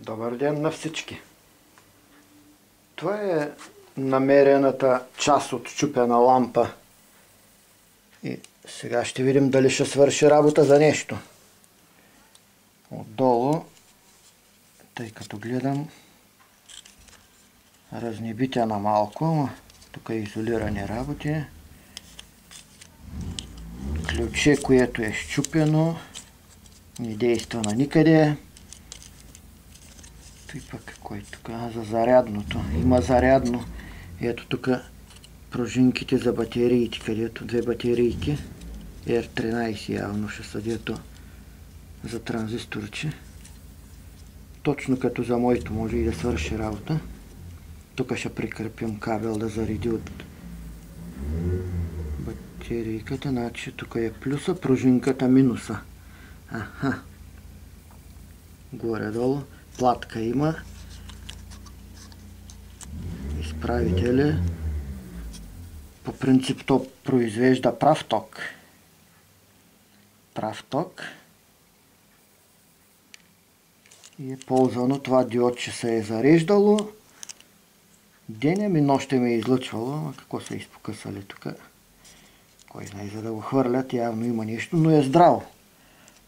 Добър ден на всички! Това е намерената част от счупена лампа. И сега ще видим дали ще свърши работа за нещо. Отдолу, тъй като гледам, разнебитя на малко, тук е изолирани работи. Ключе, което е счупено, не действа на никъде. И пък кой тук? За зарядното. Има зарядно. Ето тук пружинките за батериите, където две батерийки. R13 явно ще съдето за транзисторче. Точно като за моето може и да свърши работа. Тук ще прикрепим кабел да зареди от батерийката. Значи тук е плюса, пружинката минуса. Аха. Горе-долу. Платка има. Изправителя. По принцип то произвежда прав ток. Прав ток. И е ползвано това диодче се е зареждало. Денем и нощем е излъчвало. Ама какво са изпокъсали тук? Кой знае, за да го хвърлят, явно има нещо, но е здраво.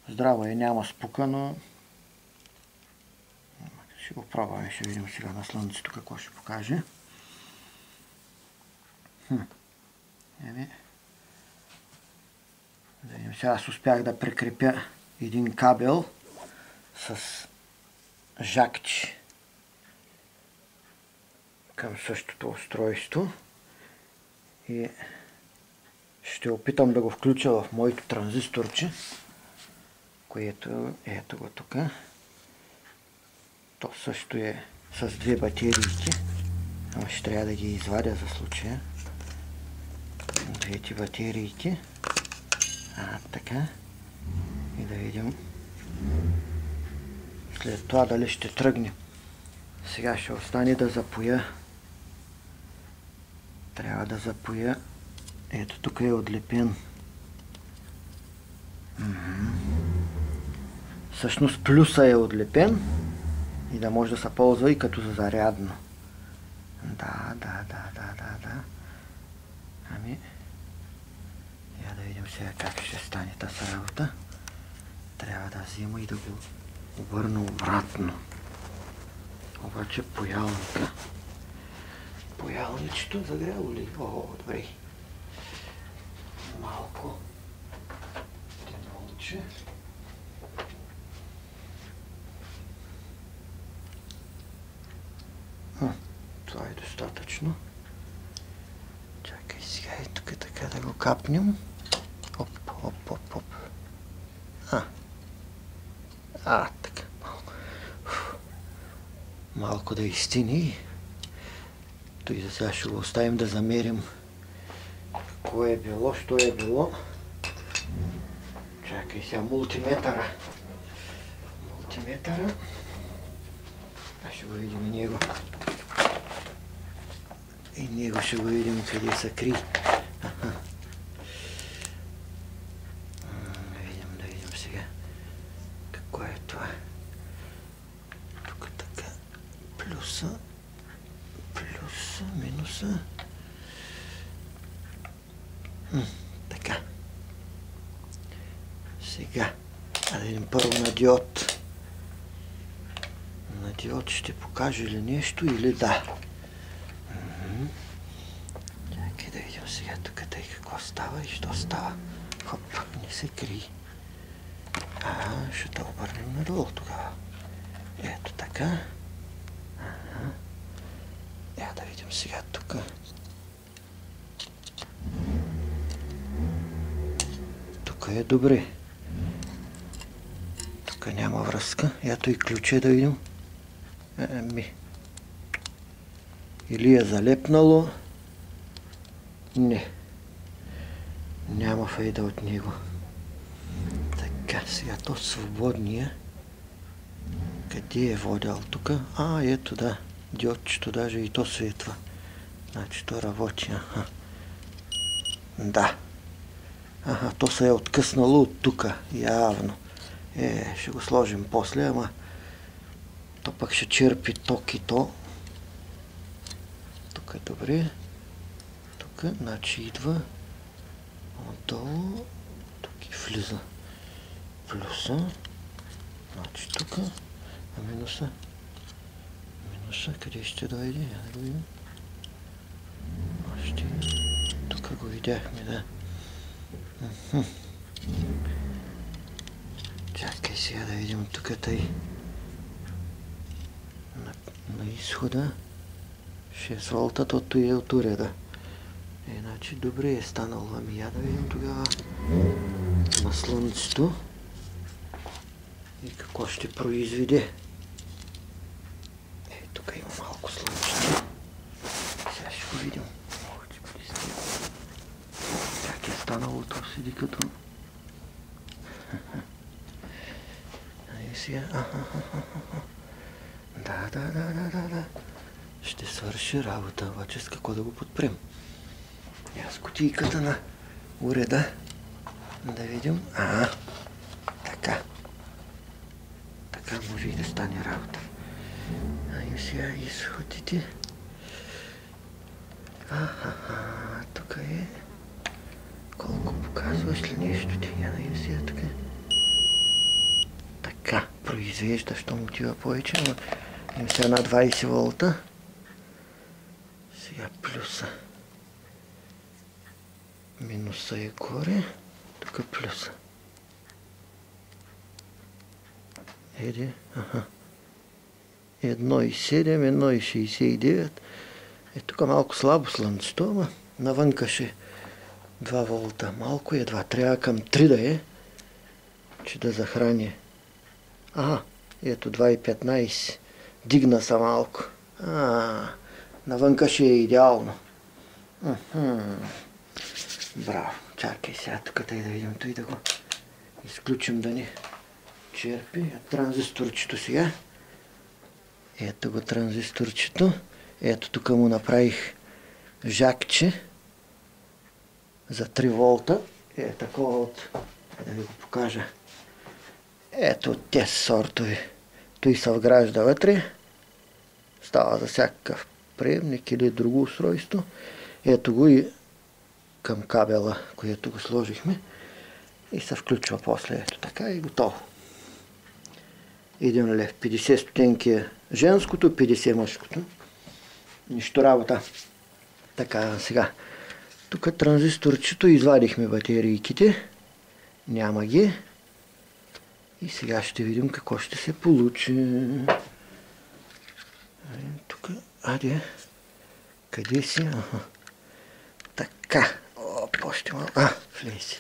Здраво е, няма спука, но ще го пробваме, ще видим сега на слънцето какво ще покаже. Да видим, сега аз успях да прикрепя един кабел с жакче към същото устройство и ще опитам да го включа в моето транзисторче, което ето го тук. То също е с две батерийки, ама ще трябва да ги извадя за случая. Двете батерийки. Така. И да видим след това дали ще тръгне. Сега ще остане да запоя. Трябва да запоя. Ето тук е отлепен. Всъщност плюса е отлепен и да може да се ползва и като за зарядно. Да. Ами, я да видим сега как ще стане тази работа. Трябва да взема и да го обърна обратно. Обаче поялника. Поялничето загряло ли? О, добре. Малко темолче. Това е достатъчно. Чакай сега и тук така да го капнем. Оп. Така. Малко да изтини. Той за сега ще го оставим да замерим какво е било, що е било. Чакай сега мултиметъра. Ще го видим и него. И него ще го видим къде се крие. Да видим сега какво е това. Тук така. Плюса, минуса. Така. Сега. Да видим първо на диод. На диод ще покаже ли нещо или да. Чакай да видим сега тук тъй какво става и що става. Хоп, не се крие. Ще те обърнем надолу тогава. Ето така. Да видим сега тук. Тук е добре. Тук няма връзка. Ето и ключе да видим. Или е залепнало. Не. Няма фейда от него. Така, сега то свободния. Къде е водил тук? Ето да. Диодчето даже и то светва. Значи то работи. Да. То се е откъснало от тук. Явно. Ще го сложим после, ама то пък ще черпи ток и то. Тук е добре. Тук, значи идва отдолу. Тук и влиза плюса. Значи тук. А минуса? Минуса къде ще дойде? Я да го видим. Тук го видяхме, да. Чакай сега да видим тук тъй. На изхода 6 волта, тото е от уреда. Значи добре е станало. Ами я да видим тогава на слънцето и какво ще произведе. Тук има малко слънчето. Сега ще го видим. Как е станало, то седи като... Да. Ще свърши работа, обаче с какво да го подпрем. Аз кутийката на уреда. Да видим. Така. Така може и да стане работа. И сега изходите. Тук е. Колко показваш ли нещо ти? Я да сега така. Така, произвежда, що му отива повече, но им сега на 20 волта. Сега плюса. Минуса е горе, тук плюса. 1,7, 1,69. Тук малко слабо слънцето, ама навънка ще 2 волта. Малко едва, трябва към 3 да е, че да захрани. Ето 2,15. Дигна са малко. Навънка ще е идеално. Браво. Чакай сега тук да видим той да го изключим да ни черпи. Транзисторчето сега. Ето го транзисторчето. Ето тук му направих жакче за 3 волта. Такова от... Да ви го покажа. Ето от тези сортови. Той се вгражда вътре. Става за всякакъв приемник или друго устройство. Ето го и към кабела, което го сложихме. И се включва после. Ето така и готово. 1 лев. 50 стотинки е женското, 50 мъжкото. Нищо работа. Така, сега. Тук транзисторчето извадихме батерийките. Няма ги. И сега ще видим какво ще се получи. Тук, къде си? Така. Още малко. Влезе.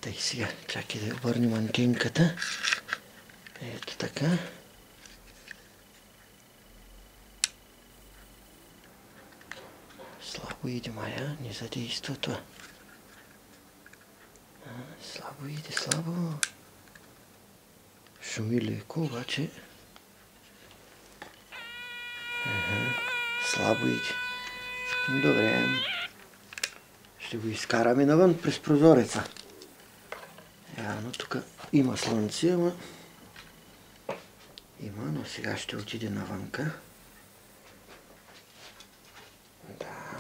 Тъй сега, чакай да обърнем антенката. Ето така. Слабо иде, Мая, не задейства това. Слабо иде, слабо. Шуми леко, обаче. Слабо иде. Добре. Ще го изкараме навън през прозореца. Явно тук има слънце, ама... Има, но сега ще отиде навънка. Да.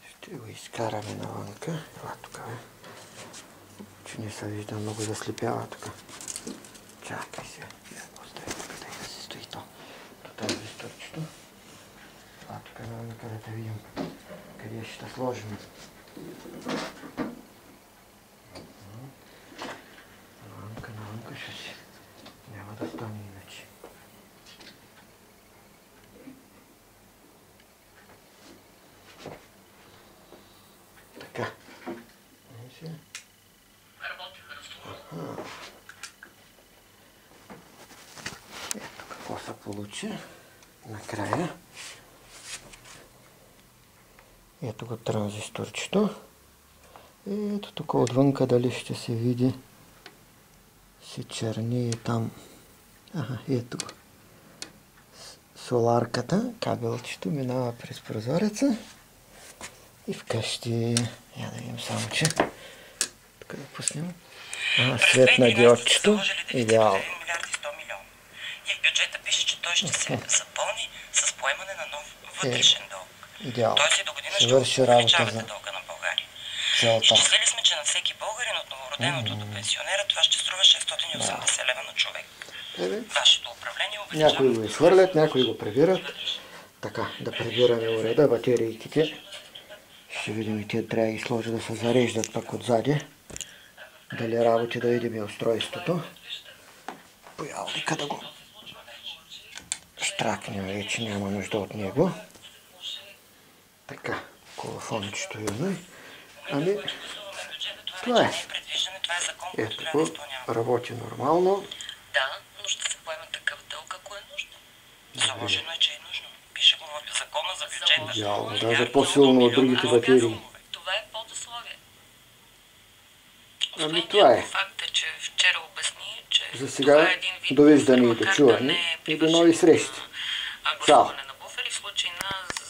Ще го изкараме навънка. Ела тук, че не се вижда, много заслепява тук. Чакай сега. Остави тук да се стои то. Това е листърчето. Тук навънка да видим къде ще сложим. Навънка ще си. Няма да стане иначе. Така. Ето какво се получи накрая. Ето го транзисторчето. Ето тук отвънка дали ще се види. Се черни там. Ето го. Соларката, кабелчето минава през прозореца. И вкъщи. Я да видим само, че. Тук да пуснем. Свет на диодчето. Идеално. ще се запълни с поемане на нов вътрешен дълг. Идеално. Тоест и до година ще Върши работа увеличавате за дълга на България. целта. Изчислили сме, че на всеки българин от новороденото до пенсионера това ще струва 680 лева на човек. Вашето управление увеличава. Някои го изхвърлят, някои го прибират. Така, да прибираме уреда, батерийките. Ще видим и тия трябва да ги сложа да се зареждат пък отзади. Дали работи да видим и устройството. Поялника да го штракнем, вече няма нужда от него. Така, колофончето имаме. Ами, това е. Ето го, работи нормално. Да, но ще се поема такъв дълг, ако е нужно. Заложено е, че е нужно. Пише го в закона за бюджета. Идеално, даже по-силно от другите батерии. Това е подусловие. Ами това е. Факт е, че вчера обясни, че За сега довиждане и дочуване и до нови срещи. Чао! на буфери в случай на